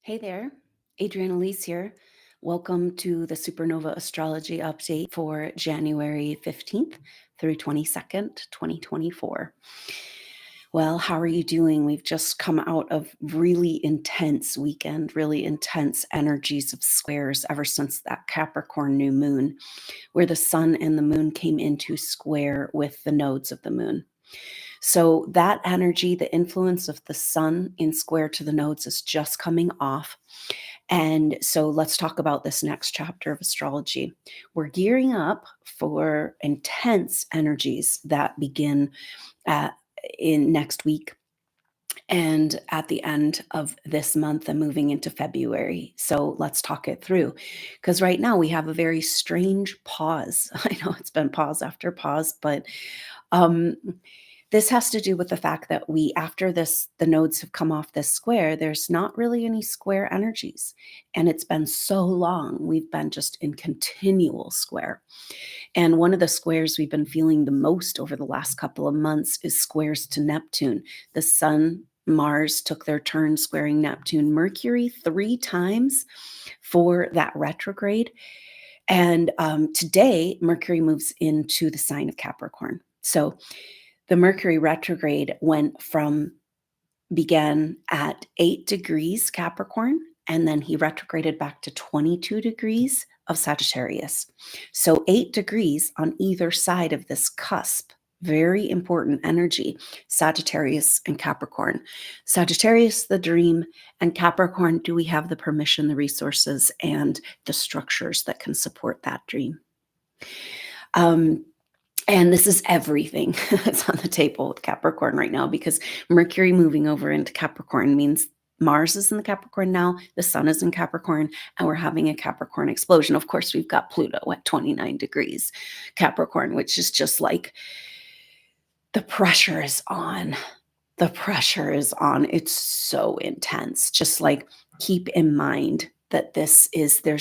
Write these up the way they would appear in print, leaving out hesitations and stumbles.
Hey there, Adrienne Elise here. Welcome to the SuperNova Astrology update for January 15th through 22nd, 2024. Well, how are you doing? We've just come out of really intense weekend, really intense energies of squares ever since that Capricorn new moon, where the sun and the moon came into square with the nodes of the moon. So that energy, the influence of the sun in square to the nodes is just coming off. And so let's talk about this next chapter of astrology. We're gearing up for intense energies that begin uh, in next week and at the end of this month and moving into February. So let's talk it through. Because right now we have a very strange pause. I know it's been pause after pause, but um, this has to do with the fact that after this, the nodes have come off this square, there's not really any square energies. And it's been so long. We've been just in continual square. And one of the squares we've been feeling the most over the last couple of months is squares to Neptune. The sun, Mars took their turn squaring Neptune, Mercury 3 times for that retrograde. And today, Mercury moves into the sign of Capricorn. So the Mercury retrograde began at 8 degrees Capricorn, and then he retrograded back to 22 degrees of Sagittarius. So 8 degrees on either side of this cusp. Very important energy, Sagittarius and Capricorn. Sagittarius, the dream, and Capricorn, do we have the permission, the resources, and the structures that can support that dream? And this is everything that's on the table with Capricorn right now, because Mercury moving over into Capricorn means Mars is in the Capricorn now, the sun is in Capricorn, and we're having a Capricorn explosion. Of course, we've got Pluto at 29 degrees Capricorn, which is just like the pressure is on. The pressure is on. It's so intense. Just like keep in mind that there's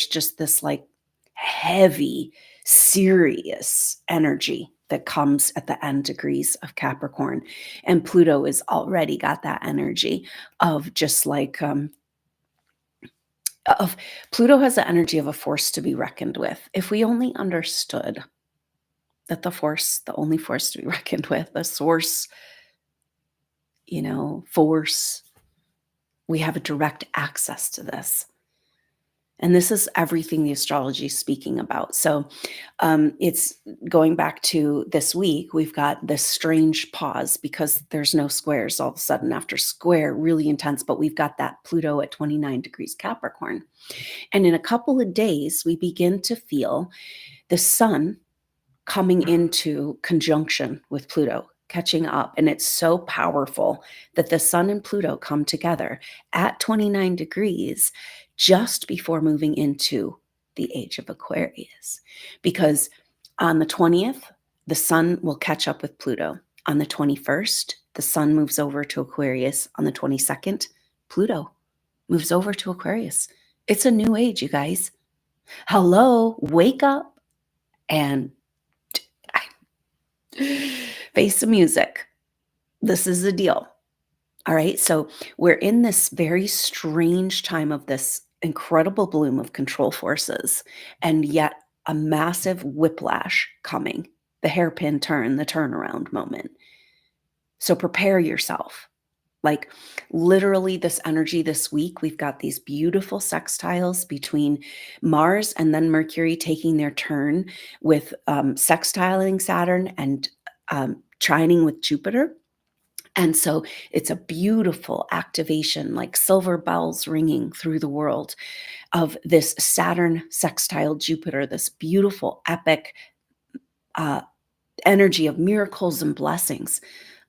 just this like heavy, serious energy that comes at the end degrees of Capricorn. And Pluto has already got that energy of just like, of Pluto has the energy of a force to be reckoned with. If we only understood that the only force to be reckoned with, the source, force, we have a direct access to this. And this is everything the astrology is speaking about. So it's going back to this week, we've got this strange pause because there's no squares all of a sudden after square, really intense, but we've got that Pluto at 29 degrees Capricorn. And in a couple of days, we begin to feel the sun coming into conjunction with Pluto, catching up. And it's so powerful that the sun and Pluto come together at 29 degrees just before moving into the age of Aquarius. Because on the 20th, the sun will catch up with Pluto. On the 21st, the sun moves over to Aquarius. On the 22nd, Pluto moves over to Aquarius. It's a new age, you guys. Hello, wake up and face the music. This is the deal. All right. So we're in this very strange time of this incredible bloom of control forces, and yet a massive whiplash coming, the hairpin turn, the turnaround moment. So prepare yourself. Like literally this energy this week, we've got these beautiful sextiles between Mars and then Mercury taking their turn with sextiling Saturn and trining with Jupiter. And so it's a beautiful activation, like silver bells ringing through the world of this Saturn sextile Jupiter, this beautiful, epic energy of miracles and blessings,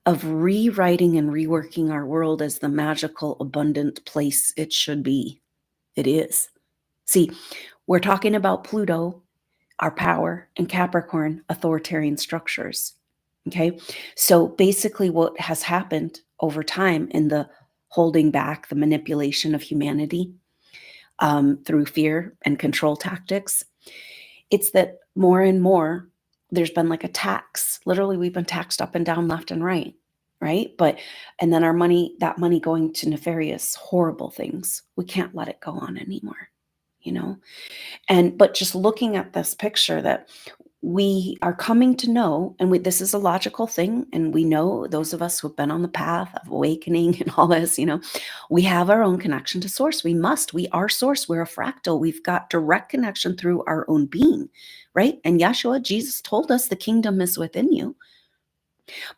of rewriting and reworking our world as the magical, abundant place it should be. It is. See, we're talking about Pluto, our power, and Capricorn, authoritarian structures. Okay. So basically, what has happened over time in the holding back, the manipulation of humanity through fear and control tactics, it's that more and more there's been like a tax. Literally, we've been taxed up and down, left and right. right? And then that money going to nefarious, horrible things, we can't let it go on anymore, you know? But just looking at this picture that we are coming to know, and this is a logical thing, and we know, those of us who have been on the path of awakening and all this, we have our own connection to source. We are source. We're a fractal. We've got direct connection through our own being, right? And Yeshua, Jesus told us the kingdom is within you,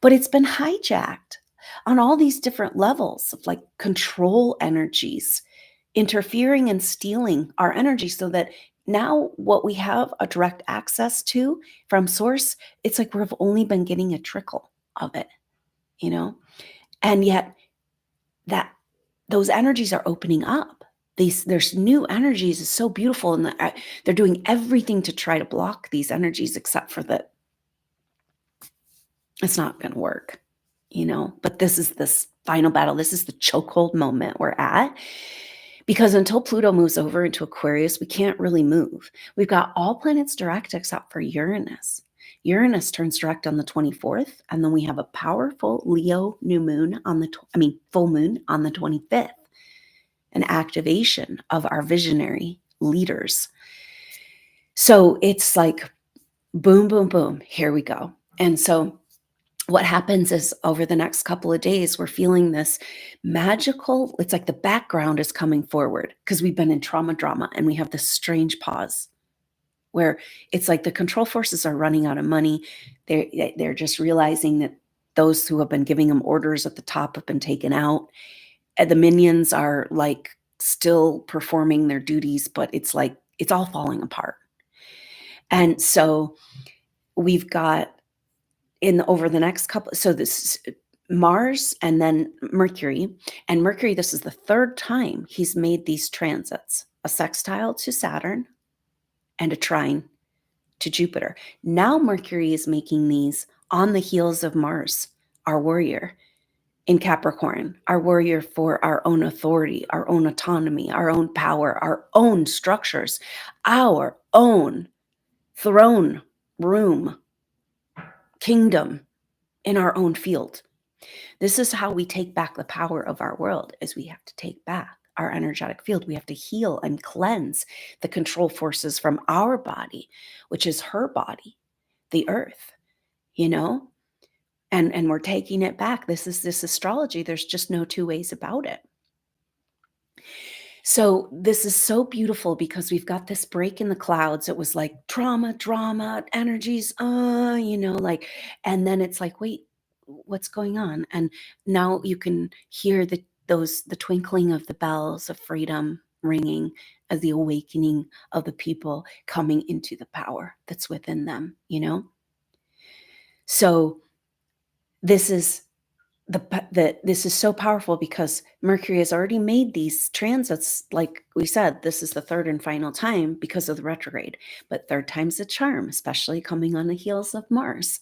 but it's been hijacked on all these different levels of like control energies interfering and stealing our energy, so that now what we have a direct access to from source, it's like we've only been getting a trickle of it, and yet that those energies are opening up. There's new energies. It's so beautiful, and they're doing everything to try to block these energies, except for that it's not going to work, but this is this final battle. This is the chokehold moment we're at. Because until Pluto moves over into Aquarius, we can't really move. We've got all planets direct except for Uranus. Uranus turns direct on the 24th, and then we have a powerful Leo new moon full moon on the 25th, an activation of our visionary leaders. So it's like boom, boom, boom, here we go. And so what happens is over the next couple of days, we're feeling this magical, it's like the background is coming forward because we've been in trauma drama, and we have this strange pause where it's like the control forces are running out of money. They're just realizing that those who have been giving them orders at the top have been taken out. And the minions are like still performing their duties, but it's like it's all falling apart. And so we've got over the next couple, so this Mars and then Mercury, and Mercury, this is the third time he's made these transits, a sextile to Saturn and a trine to Jupiter. Now Mercury is making these on the heels of Mars, our warrior in Capricorn, our warrior for our own authority, our own autonomy, our own power, our own structures, our own throne room, kingdom in our own field. This is how we take back the power of our world, is we have to take back our energetic field. We have to heal and cleanse the control forces from our body, which is her body, the earth, and we're taking it back. This is this astrology. There's just no two ways about it. So this is so beautiful because we've got this break in the clouds. It was like trauma, drama, energies, and then it's like, wait, what's going on? And now you can hear the twinkling of the bells of freedom ringing as the awakening of the people coming into the power that's within them, So this is this is so powerful because Mercury has already made these transits. Like we said, this is the third and final time because of the retrograde, but third time's a charm, especially coming on the heels of Mars.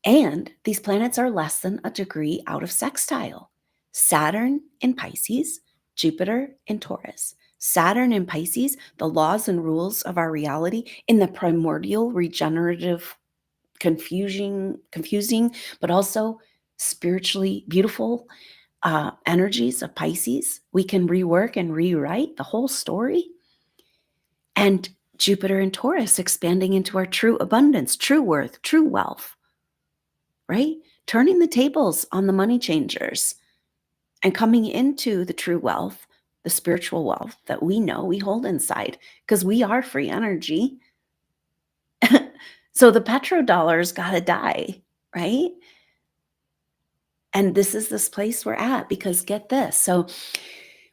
And these planets are less than a degree out of sextile. Saturn in Pisces, Jupiter in Taurus. Saturn in Pisces, the laws and rules of our reality in the primordial, regenerative, confusing, but also spiritually beautiful energies of Pisces. We can rework and rewrite the whole story. And Jupiter in Taurus, expanding into our true abundance, true worth, true wealth, right? Turning the tables on the money changers and coming into the true wealth, the spiritual wealth that we know we hold inside, because we are free energy. So the petrodollar's got to die, right? And this is this place we're at, because get this. So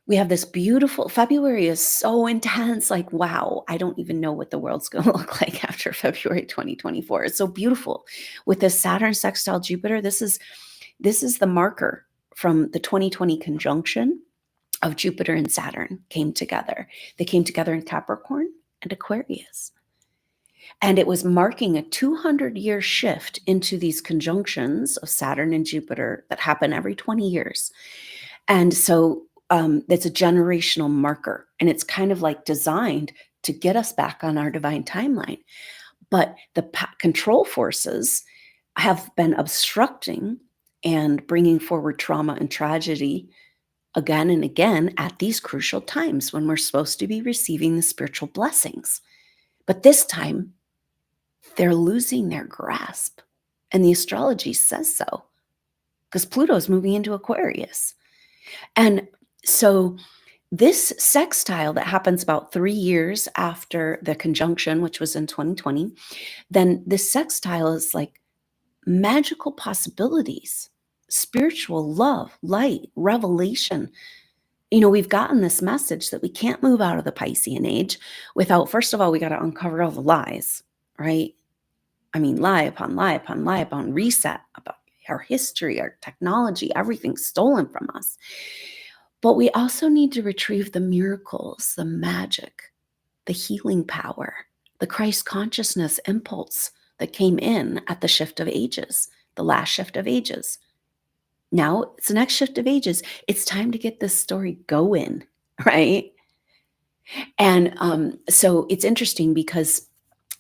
we have this beautiful, February is so intense. Like, wow, I don't even know what the world's going to look like after February 2024. It's so beautiful with this Saturn sextile Jupiter. This is the marker from the 2020 conjunction of Jupiter and Saturn came together. They came together in Capricorn and Aquarius. And it was marking a 200-year shift into these conjunctions of Saturn and Jupiter that happen every 20 years. And so it's a generational marker, and it's kind of like designed to get us back on our divine timeline. But the control forces have been obstructing and bringing forward trauma and tragedy again and again at these crucial times when we're supposed to be receiving the spiritual blessings. But this time, they're losing their grasp. And the astrology says so, because Pluto's moving into Aquarius. And so this sextile that happens about 3 years after the conjunction, which was in 2020, then this sextile is like magical possibilities, spiritual love, light, revelation. We've gotten this message that we can't move out of the Piscean age without, first of all, we got to uncover all the lies, right? I mean, lie upon lie upon lie upon reset about our history, our technology, everything stolen from us. But we also need to retrieve the miracles, the magic, the healing power, the Christ consciousness impulse that came in at the shift of ages, the last shift of ages. Now it's the next shift of ages. It's time to get this story going, right? And so it's interesting because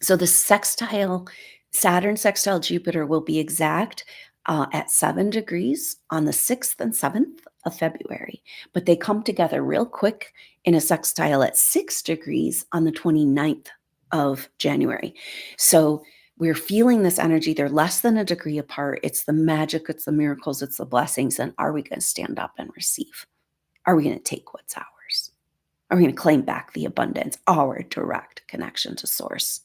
the sextile, Saturn sextile Jupiter will be exact at 7 degrees on the 6th and 7th of February. But they come together real quick in a sextile at 6 degrees on the 29th of January. So we're feeling this energy. They're less than a degree apart. It's the magic, it's the miracles, it's the blessings. And are we going to stand up and receive? Are we going to take what's ours? Are we going to claim back the abundance, our direct connection to source?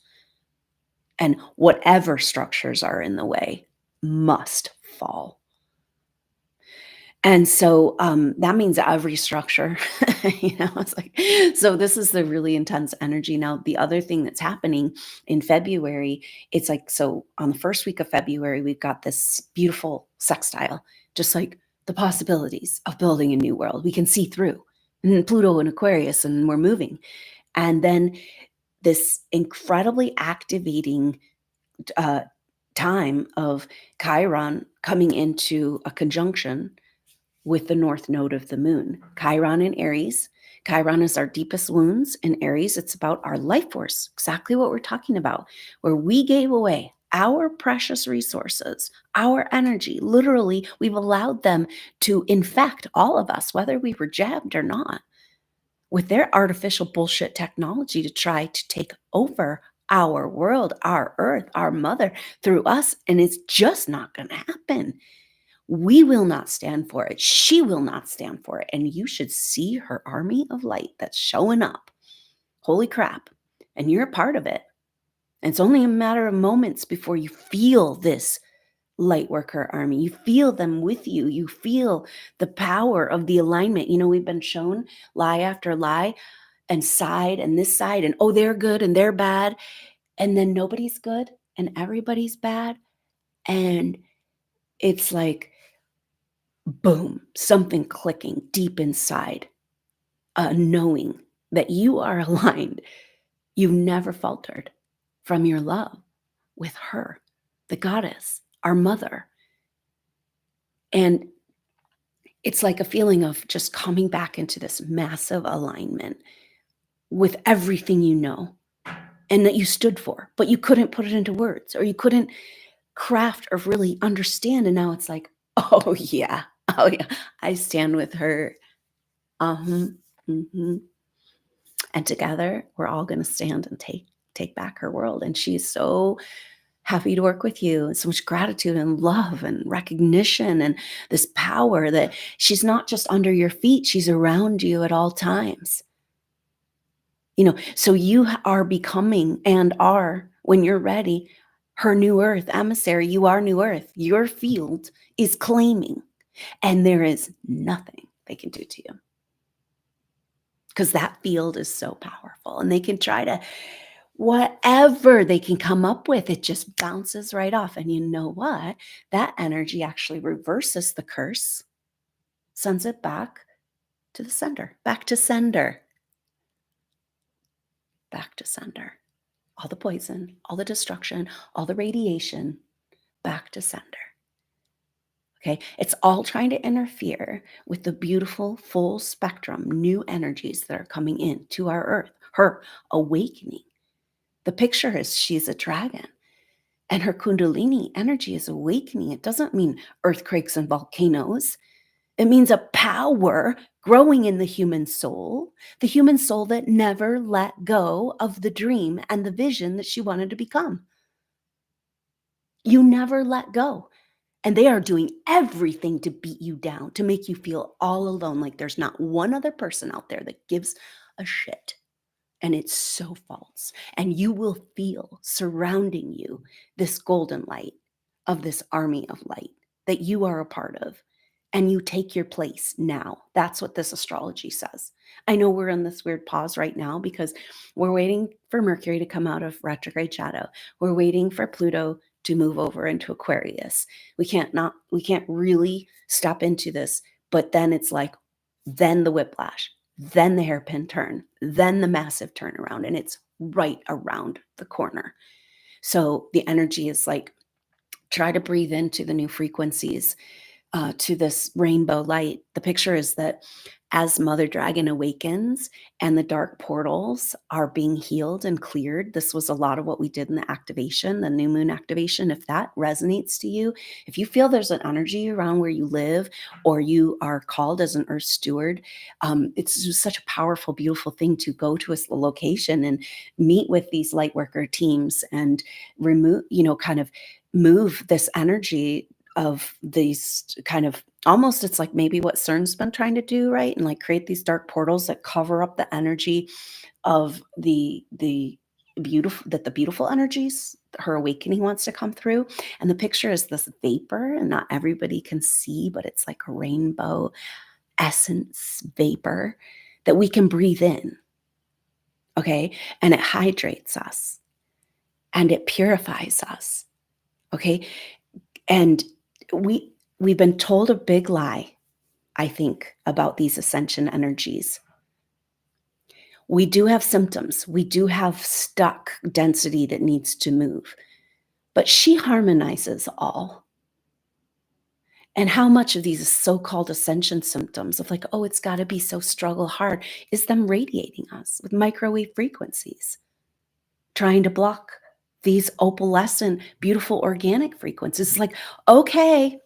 And whatever structures are in the way must fall. And so that means every structure, it's like, so this is the really intense energy. Now, the other thing that's happening in February, it's like, so on the first week of February, we've got this beautiful sextile, just like the possibilities of building a new world. We can see through, and Pluto and Aquarius, and we're moving. And then this incredibly activating time of Chiron coming into a conjunction with the north node of the moon. Chiron in Aries. Chiron is our deepest wounds. In Aries, it's about our life force, exactly what we're talking about, where we gave away our precious resources, our energy. Literally, we've allowed them to infect all of us, whether we were jabbed or not, with their artificial bullshit technology to try to take over our world, our earth, our mother through us. And it's just not going to happen. We will not stand for it. She will not stand for it. And you should see her army of light that's showing up. Holy crap. And you're a part of it. And it's only a matter of moments before you feel this light worker army. You feel them with you. You feel the power of the alignment. We've been shown lie after lie and side and this side and, oh, they're good and they're bad. And then nobody's good and everybody's bad. And it's like, boom, something clicking deep inside, knowing that you are aligned. You've never faltered from your love with her, the goddess, our mother. And it's like a feeling of just coming back into this massive alignment with everything you know and that you stood for, but you couldn't put it into words or you couldn't craft or really understand. And now it's like, oh yeah, I stand with her. Mm-hmm. And together we're all going to stand and take back her world. And she's so happy to work with you, and so much gratitude and love and recognition and this power that she's not just under your feet, she's around you at all times. So you are becoming and are, when you're ready, her new earth emissary. You are new earth. Your field is claiming, and there is nothing they can do to you, because that field is so powerful, and they can try to, whatever they can come up with, it just bounces right off. And you know what? That energy actually reverses the curse, sends it back to the sender, back to sender. All the poison, all the destruction, all the radiation, back to sender. Okay, it's all trying to interfere with the beautiful, full spectrum, new energies that are coming in to our earth, her awakening. The picture is she's a dragon. And her Kundalini energy is awakening. It doesn't mean earthquakes and volcanoes. It means a power growing in the human soul that never let go of the dream and the vision that she wanted to become. You never let go. And they are doing everything to beat you down, to make you feel all alone, like there's not one other person out there that gives a shit. And it's so false. And you will feel surrounding you this golden light of this army of light that you are a part of. And you take your place now. That's what this astrology says. I know we're in this weird pause right now because we're waiting for Mercury to come out of retrograde shadow. We're waiting for Pluto to move over into Aquarius. We can't really step into this, but then it's like, then the whiplash, then the hairpin turn, then the massive turnaround, and it's right around the corner. So the energy is like, try to breathe into the new frequencies, to this rainbow light. The picture is that as Mother Dragon awakens and the dark portals are being healed and cleared, this was a lot of what we did in the activation, the new moon activation. If that resonates to you, if you feel there's an energy around where you live or you are called as an earth steward, it's just such a powerful, beautiful thing to go to a location and meet with these light worker teams and remove, kind of move this energy of these kind of, almost, it's like maybe what CERN's been trying to do, right? And like create these dark portals that cover up the energy of the beautiful energies her awakening wants to come through. And the picture is this vapor, and not everybody can see, but it's like a rainbow essence vapor that we can breathe in. Okay. And it hydrates us and it purifies us. Okay. And we've been told a big lie, I think, about these ascension energies. We do have symptoms. We do have stuck density that needs to move, but she harmonizes all. And how much of these so-called ascension symptoms of like, oh, it's got to be so struggle hard, is them radiating us with microwave frequencies, trying to block these opalescent, beautiful organic frequencies. It's like, okay,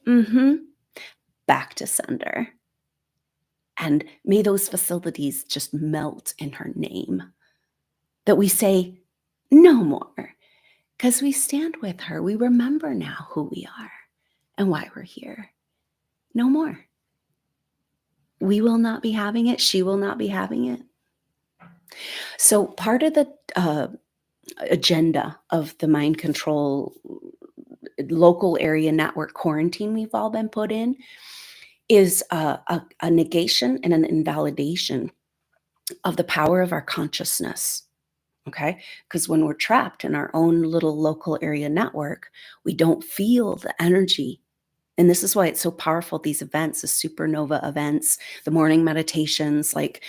back to sender. And may those facilities just melt in her name. That we say, no more. Because we stand with her. We remember now who we are and why we're here. No more. We will not be having it. She will not be having it. So part of the agenda of the mind control local area network quarantine we've all been put in is a negation and an invalidation of the power of our consciousness. Okay. Because when we're trapped in our own little local area network, we don't feel the energy. And this is why it's so powerful, these events, the SuperNova events, the morning meditations. Like,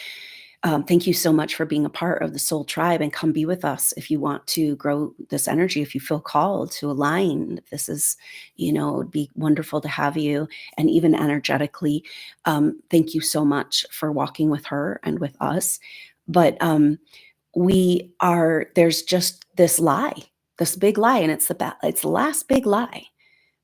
thank you so much for being a part of the Soul Tribe, and come be with us if you want to grow this energy, if you feel called to align. This is, it would be wonderful to have you. And even energetically, thank you so much for walking with her and with us. But there's just this lie, this big lie, and it's the last big lie,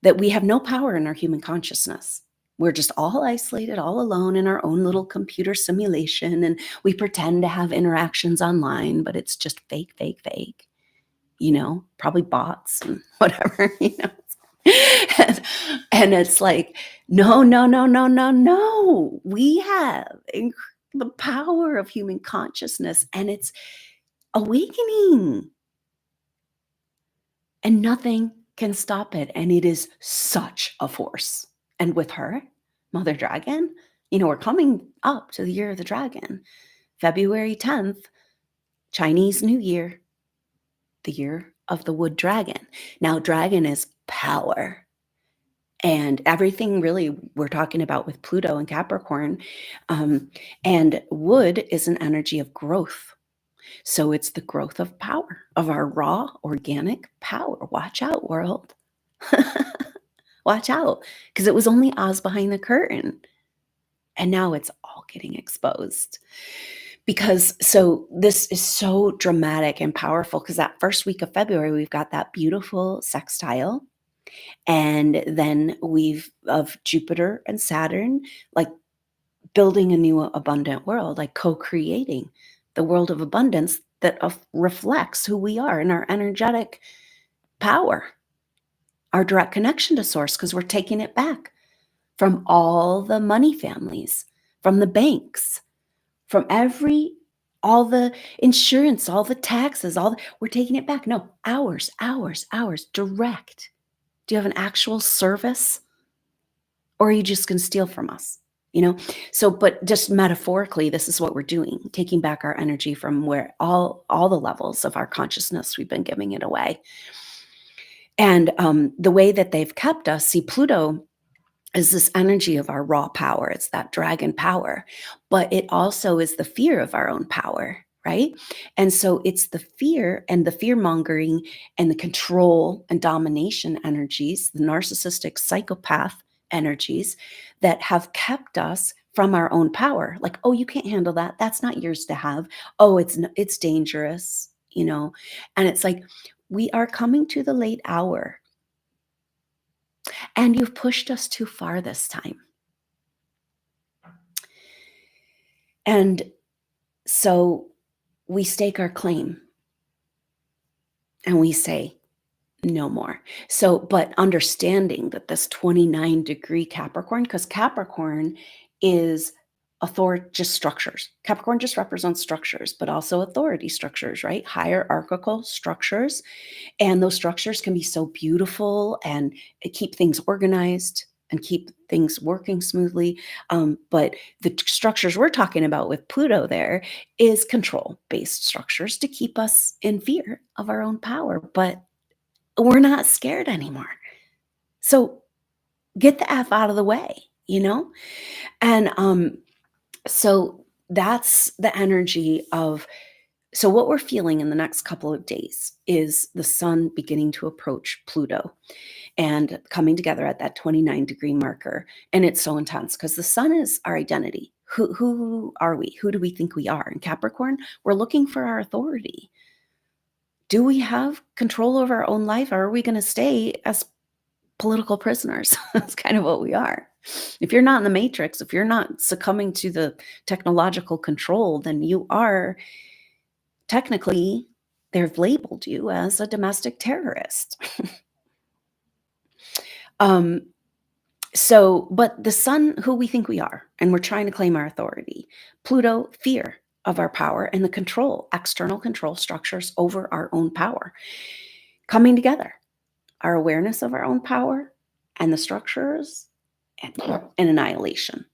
that we have no power in our human consciousness. We're just all isolated, all alone in our own little computer simulation, and we pretend to have interactions online, but it's just fake, probably bots and whatever, and it's like, no. We have the power of human consciousness, and it's awakening, and nothing can stop it. And it is such a force. And with her, Mother Dragon, we're coming up to the year of the dragon, February 10th, Chinese New Year, the year of the wood dragon. Now, dragon is power. And everything really we're talking about with Pluto and Capricorn. And wood is an energy of growth. So it's the growth of power, of our raw organic power. Watch out, world. Watch out. Because it was only Oz behind the curtain. And now it's all getting exposed. Because so this is so dramatic and powerful because that first week of February, we've got that beautiful sextile. And then we've of Jupiter and Saturn, like building a new abundant world, like co-creating the world of abundance that reflects who we are and our energetic power, our direct connection to source, because we're taking it back from all the money families, from the banks, from all the insurance, all the taxes, we're taking it back. No, ours, direct. Do you have an actual service? Or are you just going to steal from us? So, but just metaphorically, this is what we're doing, taking back our energy from where all the levels of our consciousness, we've been giving it away. And the way that they've kept us, see, Pluto is this energy of our raw power. It's that dragon power, but it also is the fear of our own power, right? And so it's the fear and the fear mongering and the control and domination energies, the narcissistic psychopath energies that have kept us from our own power. Like, oh, you can't handle that. That's not yours to have. Oh, it's dangerous, And it's like, we are coming to the late hour. And you've pushed us too far this time. And so we stake our claim and we say, no more. So, but understanding that this 29-degree Capricorn, because Capricorn is just structures. Capricorn just represents structures, but also authority structures, right? Hierarchical structures. And those structures can be so beautiful and keep things organized and keep things working smoothly. But the structures we're talking about with Pluto there is control-based structures to keep us in fear of our own power. But we're not scared anymore. So get the F out of the way, And so that's the energy of, so what we're feeling in the next couple of days is the sun beginning to approach Pluto and coming together at that 29-degree marker. And it's so intense because the sun is our identity. Who are we? Who do we think we are? In Capricorn, we're looking for our authority. Do we have control over our own life, or are we going to stay as political prisoners? That's kind of what we are. If you're not in the matrix, if you're not succumbing to the technological control, then you are technically, they've labeled you as a domestic terrorist. But the sun, who we think we are, and we're trying to claim our authority. Pluto, fear of our power and the control, external control structures over our own power. Coming together, our awareness of our own power and the structures and annihilation.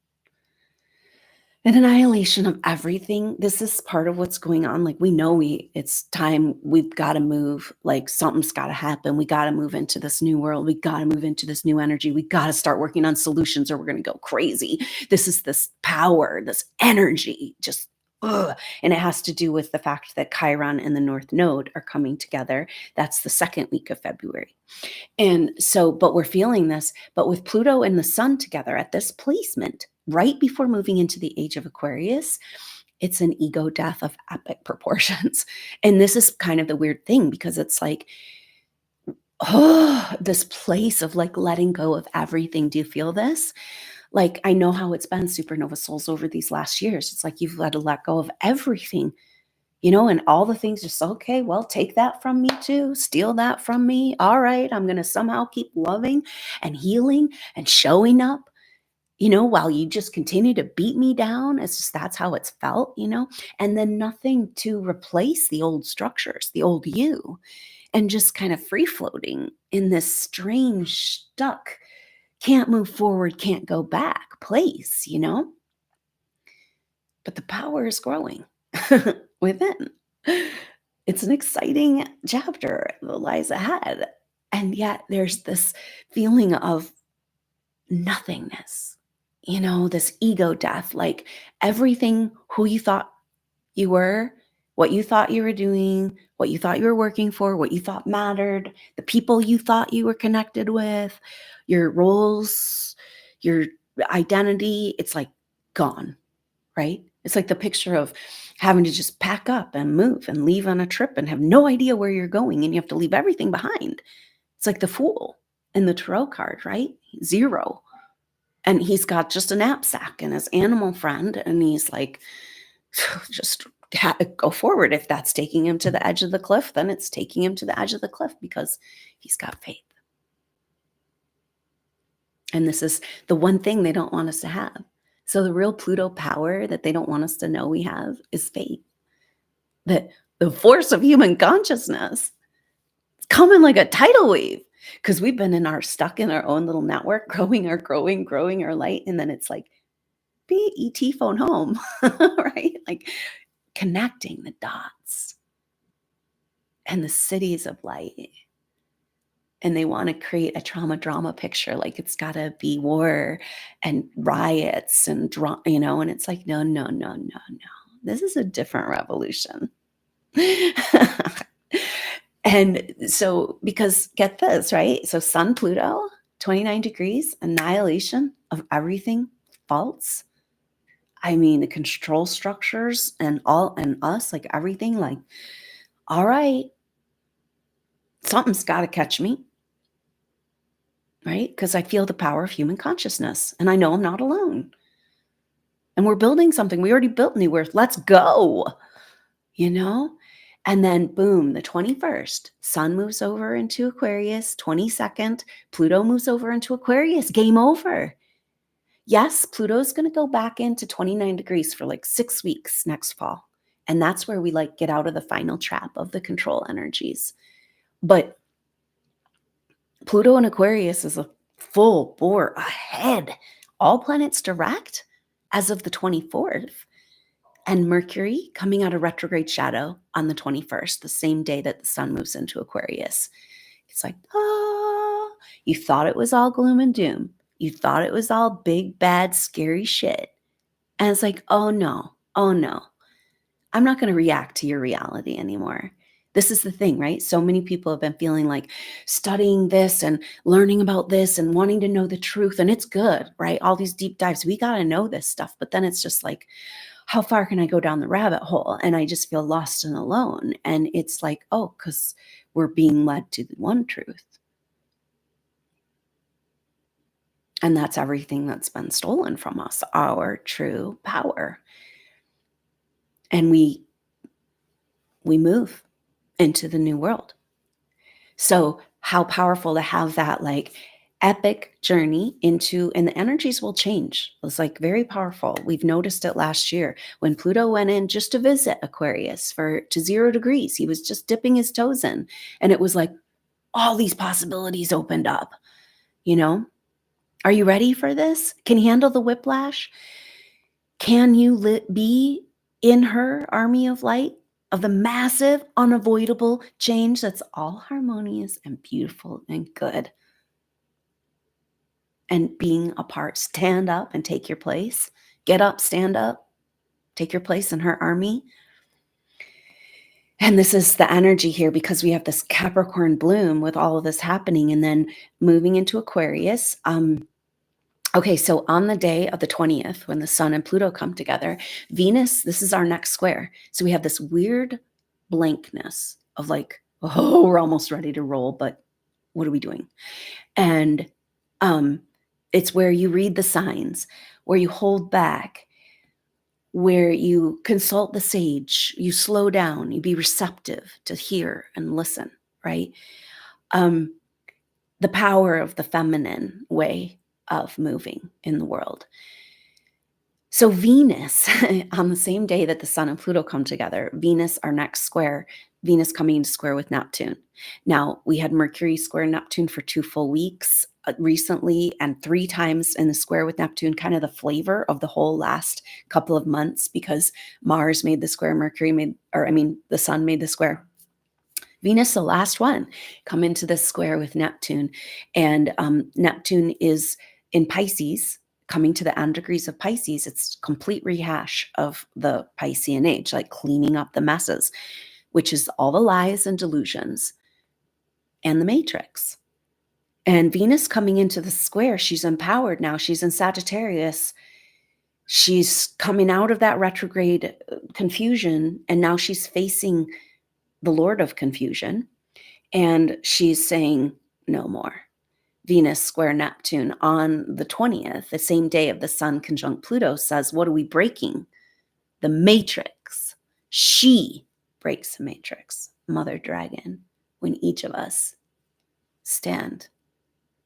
An annihilation of everything. This is part of what's going on. Like, we know it's time. We've got to move. Like, something's got to happen. We got to move into this new world. We got to move into this new energy. We got to start working on solutions or we're going to go crazy. This is this power, this energy, just ugh. And it has to do with the fact that Chiron and the North Node are coming together. That's the second week of February. And so, but we're feeling this, but with Pluto and the sun together at this placement, right before moving into the age of Aquarius, it's an ego death of epic proportions. And this is kind of the weird thing because it's like, oh, this place of like letting go of everything. Do you feel this? Like, I know how it's been, SuperNova souls, over these last years. It's like you've had to let go of everything. And all the things just, okay, well, take that from me too. Steal that from me. All right, I'm going to somehow keep loving and healing and showing up, while you just continue to beat me down. It's just, that's how it's felt, and then nothing to replace the old structures, the old you, and just kind of free floating in this strange, stuck, can't move forward, can't go back place, But the power is growing within. It's an exciting chapter that lies ahead. And yet there's this feeling of nothingness, this ego death, like everything who you thought you were, what you thought you were doing, what you thought you were working for, what you thought mattered, the people you thought you were connected with, your roles, your identity, it's like gone, right? It's like the picture of having to just pack up and move and leave on a trip and have no idea where you're going and you have to leave everything behind. It's like the fool in the tarot card, right? Zero. And he's got just a knapsack and his animal friend, and he's like, just go forward. If that's taking him to the edge of the cliff, then it's taking him to the edge of the cliff because he's got faith. And this is the one thing they don't want us to have. So the real Pluto power that they don't want us to know we have is faith. That the force of human consciousness is coming like a tidal wave, because we've been stuck in our own little network, growing our light. And then it's like, ET phone home, right? Like connecting the dots and the cities of light. And they want to create a trauma drama picture, like it's got to be war and riots and and it's like, no. This is a different revolution. And so, because get this, right? So Sun Pluto, 29 degrees, annihilation of everything false. I mean, the control structures and us, like everything, like, all right, something's got to catch me. Right? Because I feel the power of human consciousness and I know I'm not alone. And we're building something. We already built New Earth. Let's go. And then boom, the 21st, Sun moves over into Aquarius. 22nd, Pluto moves over into Aquarius. Game over. Yes, Pluto's going to go back into 29 degrees for like 6 weeks next fall. And that's where we like get out of the final trap of the control energies. But Pluto in Aquarius is a full bore ahead. All planets direct as of the 24th. And Mercury coming out of retrograde shadow on the 21st, the same day that the Sun moves into Aquarius. It's like, you thought it was all gloom and doom. You thought it was all big, bad, scary shit. And it's like, oh no. I'm not going to react to your reality anymore. This is the thing, right? So many people have been feeling like studying this and learning about this and wanting to know the truth. And it's good, right? All these deep dives, we got to know this stuff. But then it's just like, how far can I go down the rabbit hole? And I just feel lost and alone. And it's like, because we're being led to the one truth. And that's everything that's been stolen from us, our true power. And we move into the new world. So how powerful to have that like epic journey into, and the energies will change. It's like very powerful. We've noticed it last year when Pluto went in just to visit Aquarius to 0 degrees. He was just dipping his toes in. And it was like all these possibilities opened up, Are you ready for this? Can you handle the whiplash? Can you be in her army of light? Of the massive, unavoidable change that's all harmonious and beautiful and good. And being a part, stand up and take your place. Get up, stand up, take your place in her army. And this is the energy here because we have this Capricorn bloom with all of this happening and then moving into Aquarius. Okay, so on the day of the 20th, when the Sun and Pluto come together, Venus, this is our next square. So we have this weird blankness of like, we're almost ready to roll, but what are we doing? And it's where you read the signs, where you hold back, where you consult the sage, you slow down, you be receptive to hear and listen, right? The power of the feminine way of moving in the world. So Venus, on the same day that the Sun and Pluto come together, Venus, our next square, Venus coming into square with Neptune. Now, we had Mercury square Neptune for 2 full weeks recently, and 3 times in the square with Neptune, kind of the flavor of the whole last couple of months, because Mars made the square, the Sun made the square. Venus, the last one, come into this square with Neptune. And Neptune is in Pisces, coming to the end degrees of Pisces. It's complete rehash of the Piscean age, like cleaning up the messes, which is all the lies and delusions and the matrix. And Venus coming into the square, she's empowered now. She's in Sagittarius. She's coming out of that retrograde confusion, and now she's facing the Lord of confusion, and she's saying, no more. Venus square Neptune on the 20th, the same day of the Sun conjunct Pluto, says, what are we breaking? The matrix. She breaks the matrix, Mother Dragon, when each of us stand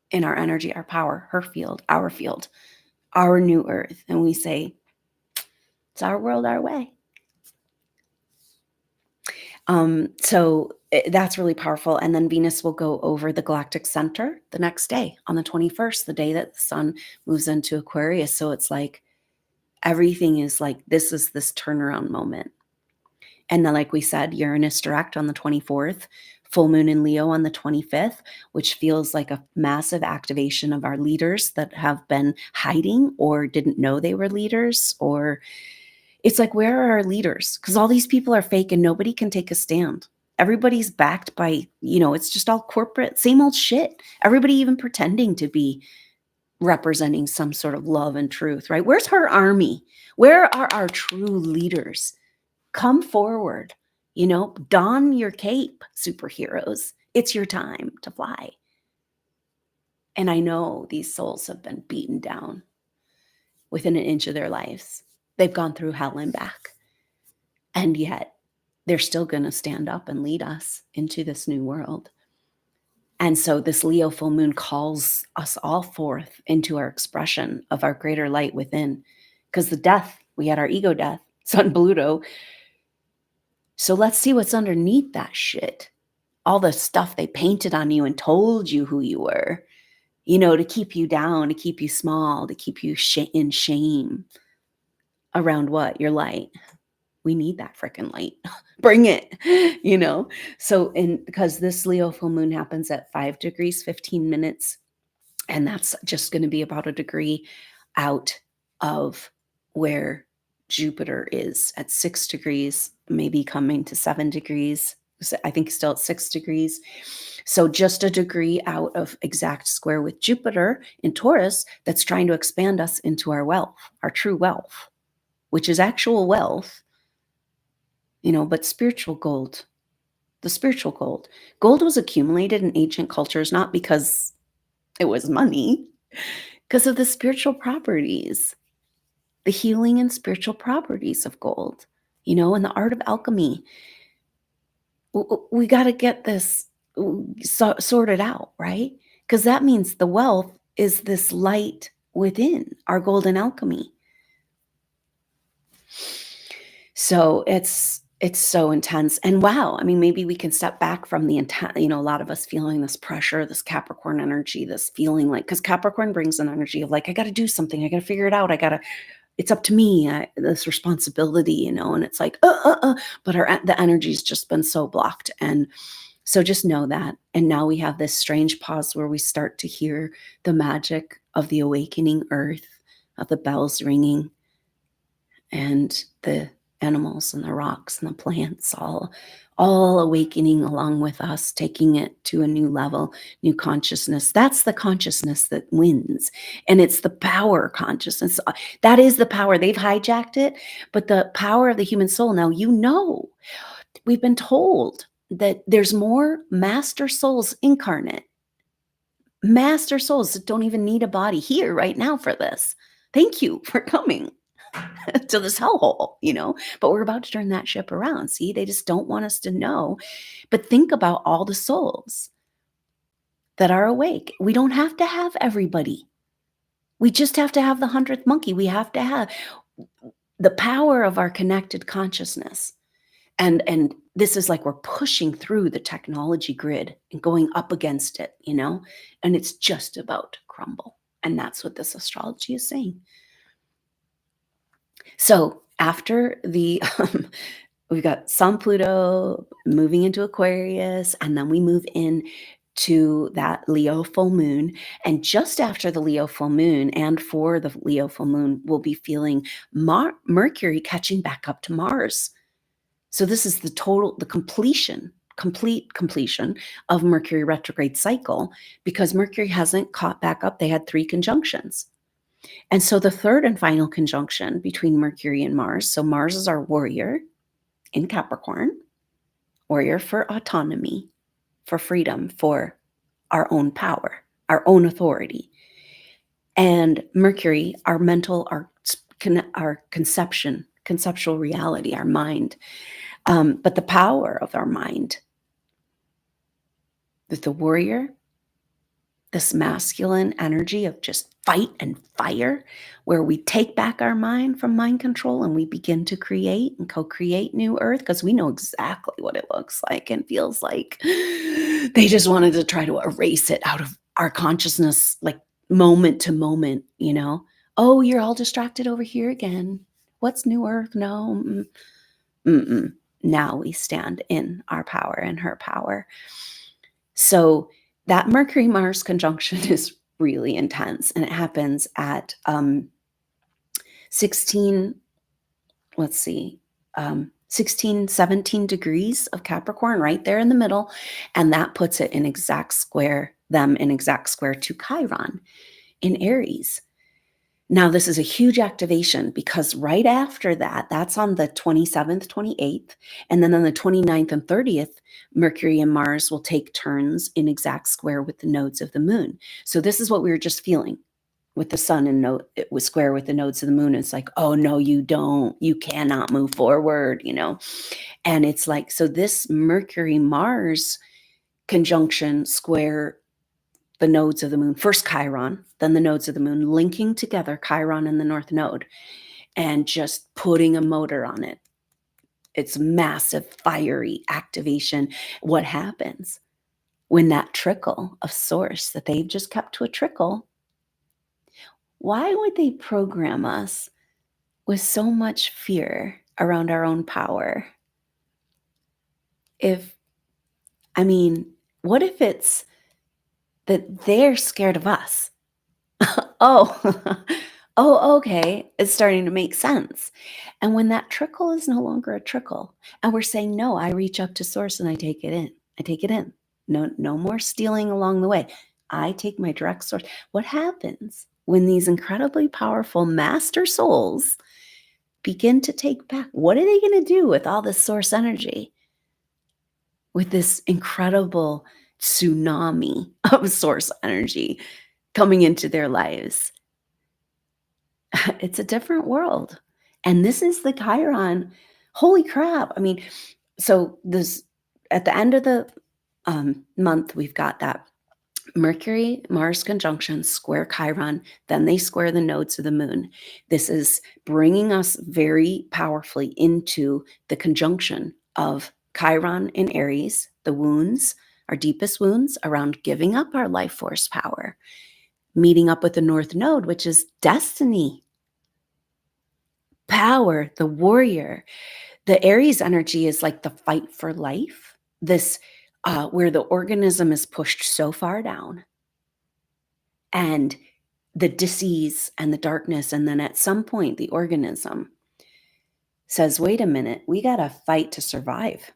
in our energy, our power, her field, our new earth, and we say, it's our world, our way. So that's really powerful. And then Venus will go over the galactic center the next day on the 21st, the day that the Sun moves into Aquarius. So it's like everything is like, this is this turnaround moment. And then, like we said, Uranus direct on the 24th, full moon in Leo on the 25th, which feels like a massive activation of our leaders that have been hiding or didn't know they were leaders. Or it's like, where are our leaders? Because all these people are fake and nobody can take a stand. Everybody's backed by, it's just all corporate, same old shit. Everybody even pretending to be representing some sort of love and truth, right? Where's her army? Where are our true leaders? Come forward, don your cape, superheroes. It's your time to fly. And I know these souls have been beaten down within an inch of their lives. They've gone through hell and back. And yet they're still going to stand up and lead us into this new world. And so this Leo full moon calls us all forth into our expression of our greater light within. Because the death, we had our ego death, Sun Pluto. So let's see what's underneath that shit. All the stuff they painted on you and told you who you were, to keep you down, to keep you small, to keep you in shame around what? Your light. We need that freaking light. Bring it, So, because this Leo full moon happens at 5 degrees, 15 minutes, and that's just going to be about a degree out of where Jupiter is at 6 degrees, maybe coming to 7 degrees. I think still at 6 degrees. So just a degree out of exact square with Jupiter in Taurus that's trying to expand us into our wealth, our true wealth, which is actual wealth, but spiritual gold. The spiritual gold. Gold was accumulated in ancient cultures not because it was money, because of the spiritual properties, the healing and spiritual properties of gold, and the art of alchemy. We got to get this sorted out, right? Because that means the wealth is this light within our golden alchemy. So it's so intense. And wow, I mean, maybe we can step back from the intent, a lot of us feeling this pressure, this Capricorn energy, this feeling like, because Capricorn brings an energy of like, I got to do something. I got to figure it out. It's up to me, this responsibility, and it's like, but the energy's just been so blocked. And so just know that. And now we have this strange pause where we start to hear the magic of the awakening earth, of the bells ringing, and the animals and the rocks and the plants all awakening along with us, taking it to a new level, new consciousness. That's the consciousness that wins. And it's the power consciousness. That is the power. They've hijacked it, but the power of the human soul. Now, we've been told that there's more master souls incarnate, master souls that don't even need a body here right now for this. Thank you for coming to this hellhole, but we're about to turn that ship around. See, they just don't want us to know. But think about all the souls that are awake. We don't have to have everybody. We just have to have the 100th monkey. We have to have the power of our connected consciousness. And this is like we're pushing through the technology grid and going up against it, and it's just about to crumble. And that's what this astrology is saying. So after we've got Sun Pluto moving into Aquarius, and then we move in to that Leo full moon. And just after the Leo full moon, and for the Leo full moon, we'll be feeling Mercury catching back up to Mars. So this is complete completion of Mercury retrograde cycle, because Mercury hasn't caught back up. They had 3 conjunctions. And so the third and final conjunction between Mercury and Mars, so Mars is our warrior in Capricorn, warrior for autonomy, for freedom, for our own power, our own authority. And Mercury, our mental, our conceptual reality, our mind, but the power of our mind. With the warrior, this masculine energy of just fight and fire, where we take back our mind from mind control and we begin to create and co-create new earth, because we know exactly what it looks like and feels like. They just wanted to try to erase it out of our consciousness, like moment to moment, Oh, you're all distracted over here again. What's new earth? No. Mm-mm. Now we stand in our power and her power. So that Mercury-Mars conjunction is really intense, and it happens at 16, 16, 17 degrees of Capricorn, right there in the middle, and that puts it in exact square to Chiron in Aries. Now, this is a huge activation because right after that, that's on the 27th, 28th, and then on the 29th and 30th, Mercury and Mars will take turns in exact square with the nodes of the moon. So this is what we were just feeling with the sun, and it was square with the nodes of the moon. It's like, oh, no, you don't. You cannot move forward, And it's like, so this Mercury-Mars conjunction square the nodes of the moon, first Chiron, then the nodes of the moon, linking together Chiron and the North Node and just putting a motor on it. It's massive, fiery activation. What happens when that trickle of source that they've just kept to a trickle? Why would they program us with so much fear around our own power? What if it's that they're scared of us? Oh, oh, okay. It's starting to make sense. And when that trickle is no longer a trickle, and we're saying, no, I reach up to source and I take it in. I take it in. No more stealing along the way. I take my direct source. What happens when these incredibly powerful master souls begin to take back? What are they going to do with all this source energy? With this incredible tsunami of source energy coming into their lives? It's a different world. And this is the Chiron. Holy crap. So this at the end of the month, we've got that Mercury Mars conjunction square Chiron, then they square the nodes of the moon. This is bringing us very powerfully into the conjunction of Chiron in Aries, the wounds, our deepest wounds around giving up our life force power, meeting up with the North Node, which is destiny, power, the warrior. The Aries energy is like the fight for life, this where the organism is pushed so far down and the disease and the darkness. And then at some point, the organism says, wait a minute, we got to fight to survive.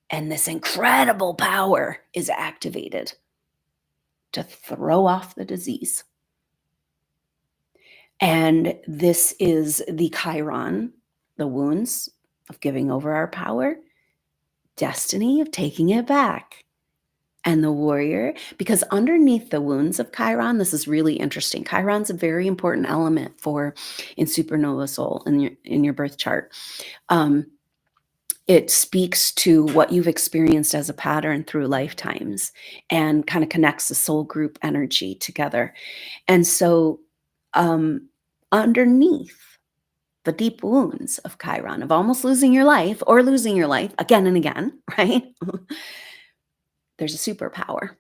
And this incredible power is activated to throw off the disease. And this is the Chiron, the wounds of giving over our power, destiny of taking it back, and the warrior, because underneath the wounds of Chiron, this is really interesting. Chiron's a very important element in SuperNova Soul in your birth chart. It speaks to what you've experienced as a pattern through lifetimes and kind of connects the soul group energy together. And so underneath the deep wounds of Chiron, of almost losing your life or losing your life again and again, right? There's a superpower.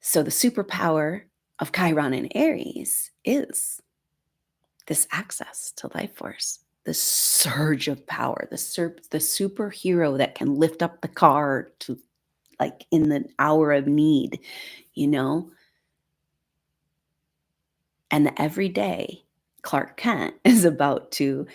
So the superpower of Chiron in Aries is this access to life force, this surge of power, the superhero that can lift up the car to, like, in the hour of need, And every day, Clark Kent is about to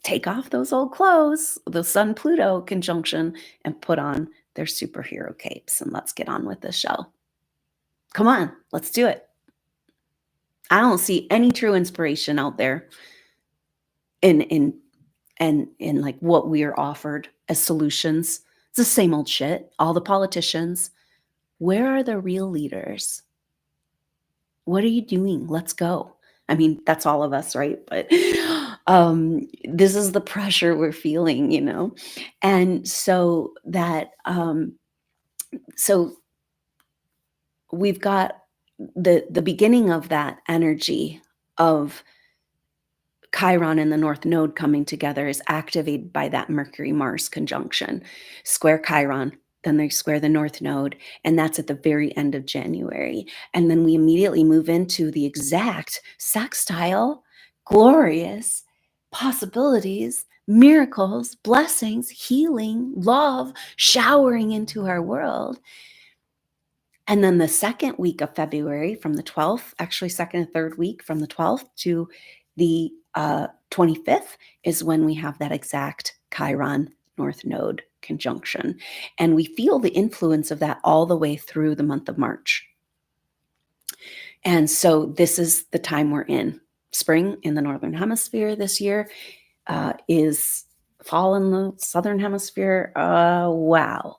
take off those old clothes, the Sun-Pluto conjunction, and put on their superhero capes. And let's get on with the show. Come on, let's do it. I don't see any true inspiration out there in and like what we are offered as solutions. It's the same old shit. All the politicians. Where are the real leaders? What are you doing? Let's go. I mean, that's all of us, right? But this is the pressure we're feeling, you know? And so that, so we've got the beginning of that energy of Chiron and the North Node coming together is activated by that Mercury Mars conjunction. Square Chiron, then they square the North Node, and that's at the very end of January. And then we immediately move into the exact sextile, glorious possibilities, miracles, blessings, healing, love showering into our world. And then the second week of February, from the 12th, actually second and third week from the 12th to the 25th, is when we have that exact Chiron North Node conjunction. And we feel the influence of that all the way through the month of March. And so this is the time we're in. Spring in the Northern Hemisphere this year is fall in the Southern Hemisphere. Wow.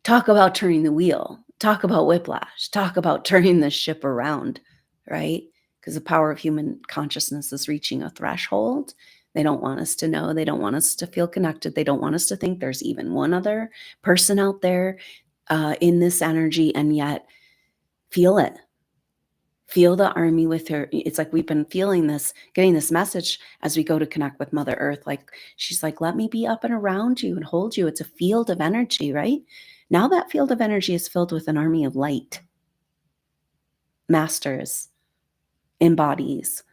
Talk about turning the wheel. Talk about whiplash. Talk about turning the ship around, right? Because the power of human consciousness is reaching a threshold. They don't want us to know. They don't want us to feel connected. They don't want us to think there's even one other person out there in this energy, and yet feel it. Feel the army with her. It's like we've been feeling this, getting this message as we go to connect with Mother Earth. Like she's like, let me be up and around you and hold you. It's a field of energy, right? Now that field of energy is filled with an army of light, masters in bodies,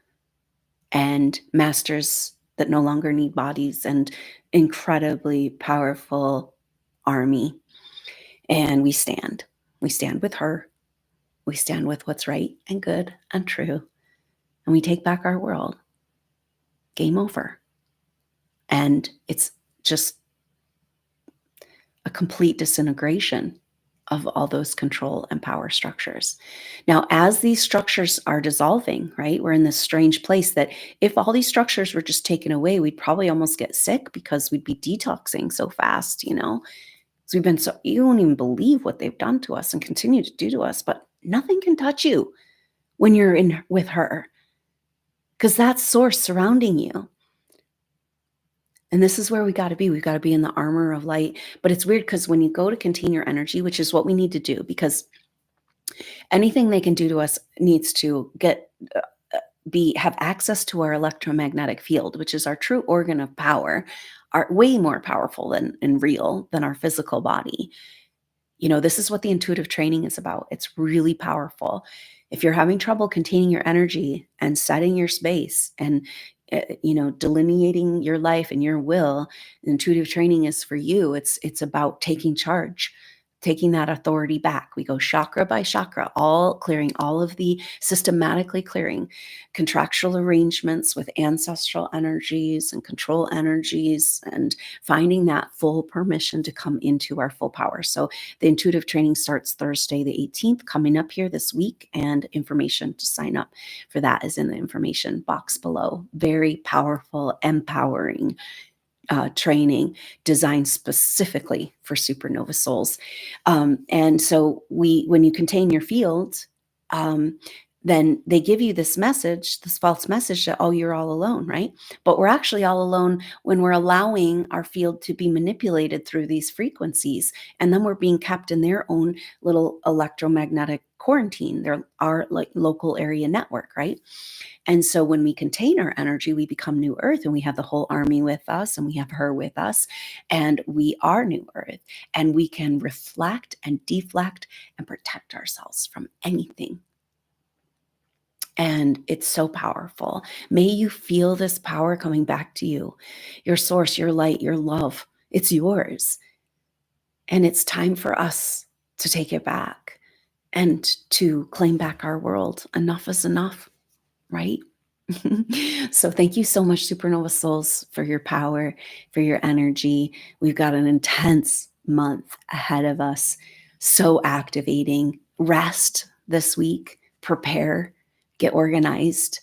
and masters that no longer need bodies, and incredibly powerful army. And we stand with her. We stand with what's right and good and true. And we take back our world. Game over. And it's just a complete disintegration of all those control and power structures. Now, as these structures are dissolving, right, we're in this strange place that if all these structures were just taken away, we'd probably almost get sick because we'd be detoxing so fast, you know? So we've been so, you won't even believe what they've done to us and continue to do to us, but nothing can touch you when you're in with her, because that's source surrounding you. And this is where we got to be. We've got to be in the armor of light. But it's weird because when you go to contain your energy, which is what we need to do, because anything they can do to us needs to get have access to our electromagnetic field, which is our true organ of power, are way more powerful than and real than our physical body. You know, this is what the intuitive training is about. It's really powerful. If you're having trouble containing your energy and setting your space and delineating your life and your will, intuitive training is for you. It's about taking charge, taking that authority back. We go chakra by chakra, all clearing, all of the systematically clearing contractual arrangements with ancestral energies and control energies, and finding that full permission to come into our full power. So the intuitive training starts Thursday, the 18th, coming up here this week, and information to sign up for that is in the information box below. Very powerful, empowering training designed specifically for supernova souls. And so when you contain your field, then they give you this message, this false message that, oh, you're all alone, right? But we're actually all alone when we're allowing our field to be manipulated through these frequencies. And then we're being kept in their own little electromagnetic quarantine, our like local area network, right? And so when we contain our energy, we become New Earth, and we have the whole army with us, and we have her with us, and we are New Earth, and we can reflect and deflect and protect ourselves from anything. And it's so powerful. May you feel this power coming back to you, your source, your light, your love. It's yours. And it's time for us to take it back and to claim back our world. Enough is enough, right? So thank you so much, Supernova Souls, for your power, for your energy. We've got an intense month ahead of us. So activating. Rest. this week. Prepare, get organized,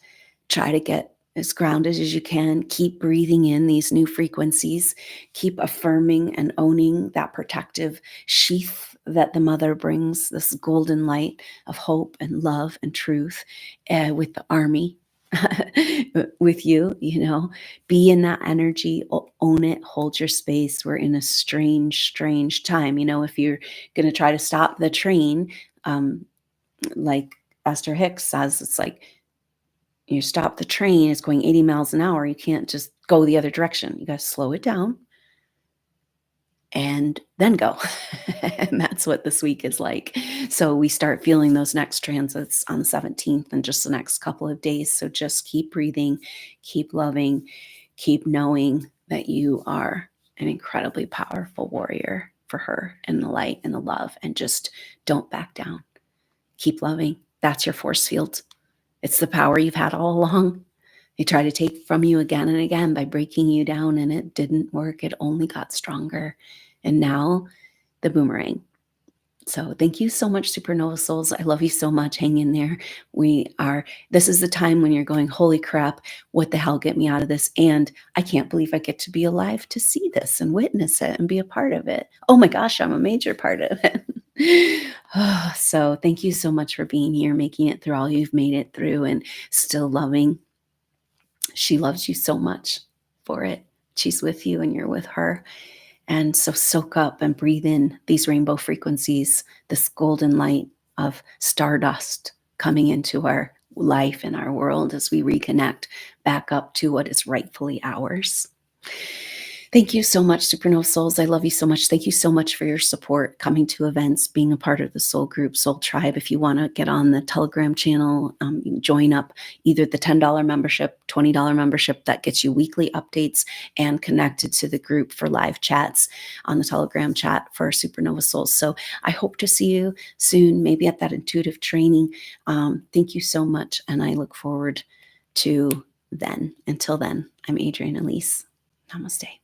try to get as grounded as you can. Keep breathing in these new frequencies. Keep affirming and owning that protective sheath that the mother brings, this golden light of hope and love and truth, with the army. With you, be in that energy, own it, hold your space. We're in a strange time. If you're going to try to stop the train, like Esther Hicks says, it's like you stop the train, it's going 80 miles an hour. You can't just go the other direction. You got to slow it down and then go. And that's what this week is like. So we start feeling those next transits on the 17th and just the next couple of days. So just keep breathing, keep loving, keep knowing that you are an incredibly powerful warrior for her and the light and the love, and just don't back down. Keep loving. That's your force field. It's the power you've had all along. They try to take from you again and again by breaking you down, and it didn't work. It only got stronger. And now the boomerang. So thank you so much, Supernova Souls. I love you so much. Hang in there. This is the time when you're going, holy crap, what the hell, get me out of this. And I can't believe I get to be alive to see this and witness it and be a part of it. Oh my gosh, I'm a major part of it. So thank you so much for being here, making it through all you've made it through, and still loving. She loves you so much for it. She's with you and you're with her. And so soak up and breathe in these rainbow frequencies, this golden light of stardust coming into our life and our world as we reconnect back up to what is rightfully ours. Thank you so much, Supernova Souls. I love you so much. Thank you so much for your support, coming to events, being a part of the Soul Group, Soul Tribe. If you want to get on the Telegram channel, you can join up either the $10 membership, $20 membership that gets you weekly updates and connected to the group for live chats on the Telegram chat for Supernova Souls. So I hope to see you soon, maybe at that intuitive training. Thank you so much, and I look forward to then. Until then, I'm Adrienne Elise. Namaste.